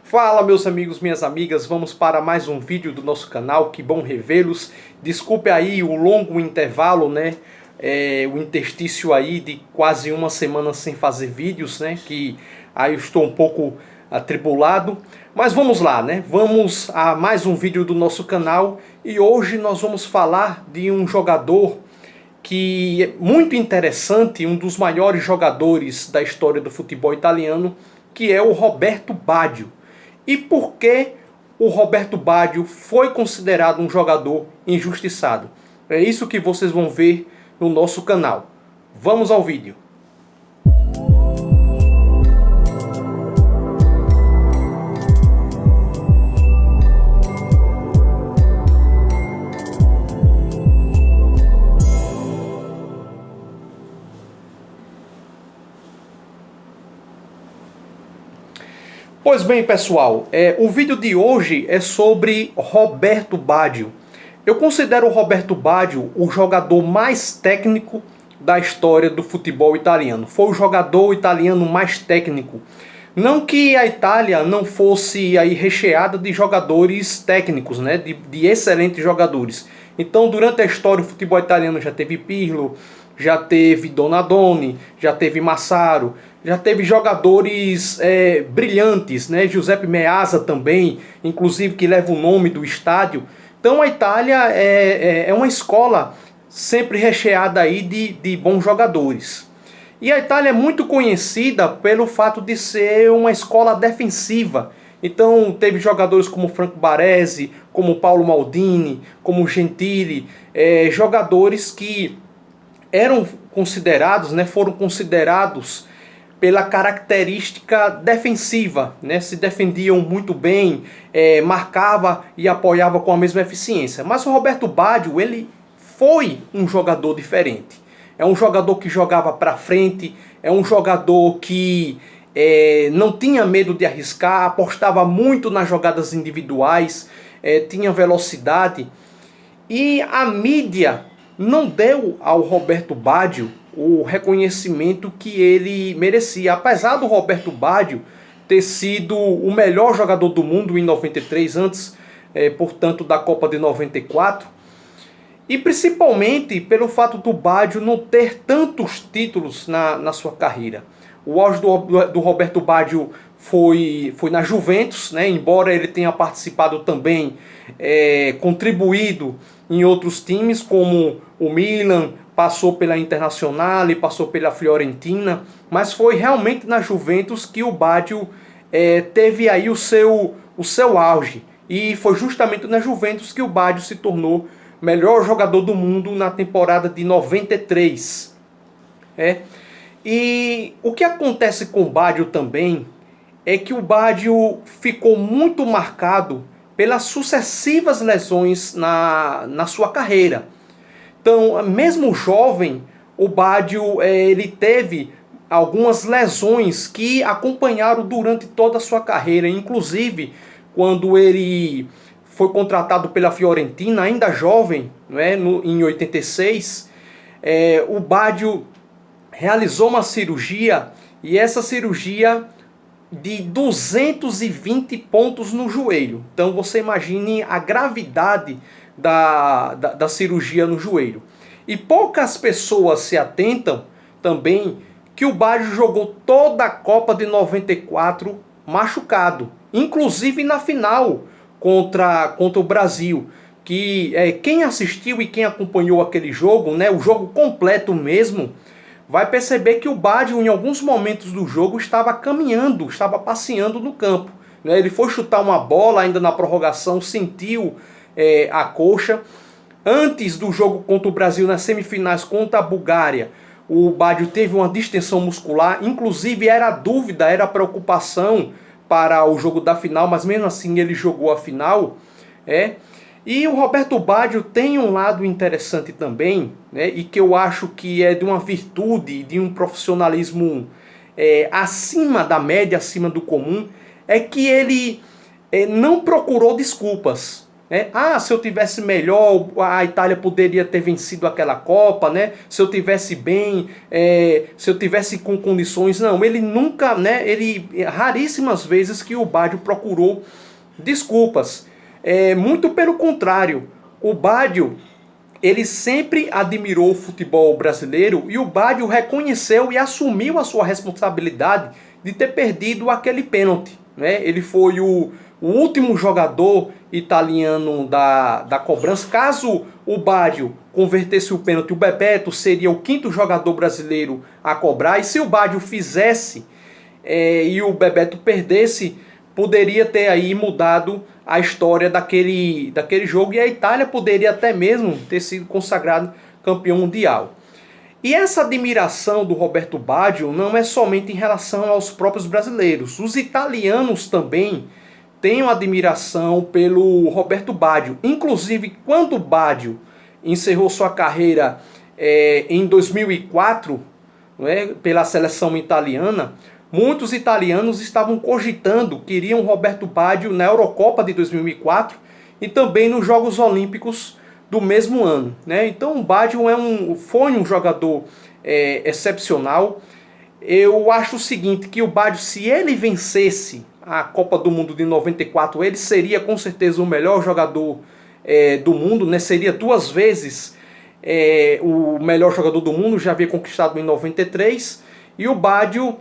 Fala, meus amigos, minhas amigas, vamos para mais um vídeo do nosso canal, que bom revê-los. Desculpe aí o longo intervalo, né? O interstício aí de quase uma semana sem fazer vídeos, né? Que aí eu estou um pouco atribulado. Mas vamos lá, né? Vamos a mais um vídeo do nosso canal e hoje nós vamos falar de um jogador que é muito interessante, um dos maiores jogadores da história do futebol italiano, que é o Roberto Baggio. E por que o Roberto Baggio foi considerado um jogador injustiçado? É isso que vocês vão ver no nosso canal. Vamos ao vídeo. Pois bem, pessoal, o vídeo de hoje é sobre Roberto Baggio. Eu considero o Roberto Baggio o jogador mais técnico da história do futebol italiano. Foi o jogador italiano mais técnico. Não que a Itália não fosse aí recheada de jogadores técnicos, né? de excelentes jogadores. Então, durante a história, o futebol italiano já teve Pirlo, já teve Donadoni, já teve Massaro, já teve jogadores brilhantes, né? Giuseppe Meazza também, inclusive que leva o nome do estádio. Então a Itália é uma escola sempre recheada aí de bons jogadores. E a Itália é muito conhecida pelo fato de ser uma escola defensiva. Então teve jogadores como Franco Baresi, como Paolo Maldini, como Gentili, jogadores que eram considerados, né, foram considerados pela característica defensiva, né? Se defendiam muito bem, marcava e apoiava com a mesma eficiência. Mas o Roberto Baggio, ele foi um jogador diferente. É um jogador que jogava para frente, é um jogador que não tinha medo de arriscar, apostava muito nas jogadas individuais, tinha velocidade. E a mídia não deu ao Roberto Baggio o reconhecimento que ele merecia. Apesar do Roberto Baggio ter sido o melhor jogador do mundo em 93, antes, portanto, da Copa de 94, e principalmente pelo fato do Baggio não ter tantos títulos na sua carreira. O auge do Roberto Baggio foi na Juventus, né? Embora ele tenha participado também, contribuído em outros times como o Milan, passou pela Internazionale, passou pela Fiorentina, mas foi realmente na Juventus que o Baggio teve aí o seu auge. E foi justamente na Juventus que o Baggio se tornou melhor jogador do mundo na temporada de 93. E o que acontece com o Baggio também é que o Baggio ficou muito marcado pelas sucessivas lesões na sua carreira. Então, mesmo jovem, o Baggio ele teve algumas lesões que acompanharam durante toda a sua carreira. Inclusive, quando ele foi contratado pela Fiorentina, ainda jovem, em 86, o Baggio realizou uma cirurgia, e essa cirurgia de 220 pontos no joelho. Então você imagine a gravidade da cirurgia no joelho. E poucas pessoas se atentam também que o Baggio jogou toda a Copa de 94 machucado, inclusive na final contra o Brasil, que quem assistiu e quem acompanhou aquele jogo, né, o jogo completo mesmo, vai perceber que o Baggio em alguns momentos do jogo estava caminhando, estava passeando no campo. Ele foi chutar uma bola ainda na prorrogação, sentiu a coxa. Antes do jogo contra o Brasil, nas semifinais contra a Bulgária, o Baggio teve uma distensão muscular, inclusive era dúvida, era preocupação para o jogo da final, mas mesmo assim ele jogou a final. E o Roberto Baggio tem um lado interessante também, e que eu acho que é de uma virtude, de um profissionalismo acima da média, acima do comum, é que ele não procurou desculpas. né? Ah, se eu tivesse melhor, a Itália poderia ter vencido aquela Copa, né? Se eu tivesse bem, se eu tivesse com condições. Não, ele nunca, né? Raríssimas vezes que o Baggio procurou desculpas. Muito pelo contrário, o Baggio, ele sempre admirou o futebol brasileiro e o Baggio reconheceu e assumiu a sua responsabilidade de ter perdido aquele pênalti, né? Ele foi o último jogador italiano da cobrança. Caso o Baggio convertesse o pênalti, o Bebeto seria o quinto jogador brasileiro a cobrar. E se o Baggio fizesse e o Bebeto perdesse, poderia ter aí mudado a história daquele jogo e a Itália poderia até mesmo ter sido consagrado campeão mundial. E essa admiração do Roberto Baggio não é somente em relação aos próprios brasileiros. Os italianos também têm uma admiração pelo Roberto Baggio. Inclusive, quando o Baggio encerrou sua carreira em 2004, né, pela seleção italiana, muitos italianos estavam cogitando, queriam Roberto Baggio na Eurocopa de 2004 e também nos Jogos Olímpicos do mesmo ano, né? Então o Baggio foi um jogador excepcional. Eu acho o seguinte, que o Baggio, se ele vencesse a Copa do Mundo de 94, ele seria com certeza o melhor jogador do mundo, né? Seria duas vezes o melhor jogador do mundo, já havia conquistado em 93, e o Baggio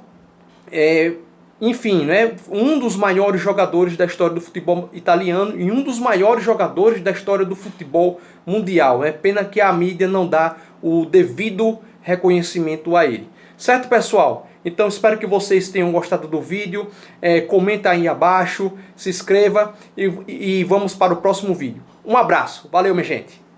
enfim, né, um dos maiores jogadores da história do futebol italiano e um dos maiores jogadores da história do futebol mundial. É pena que a mídia não dá o devido reconhecimento a ele. Certo, pessoal? Então espero que vocês tenham gostado do vídeo. Comenta aí abaixo, se inscreva e vamos para o próximo vídeo. Um abraço. Valeu, minha gente.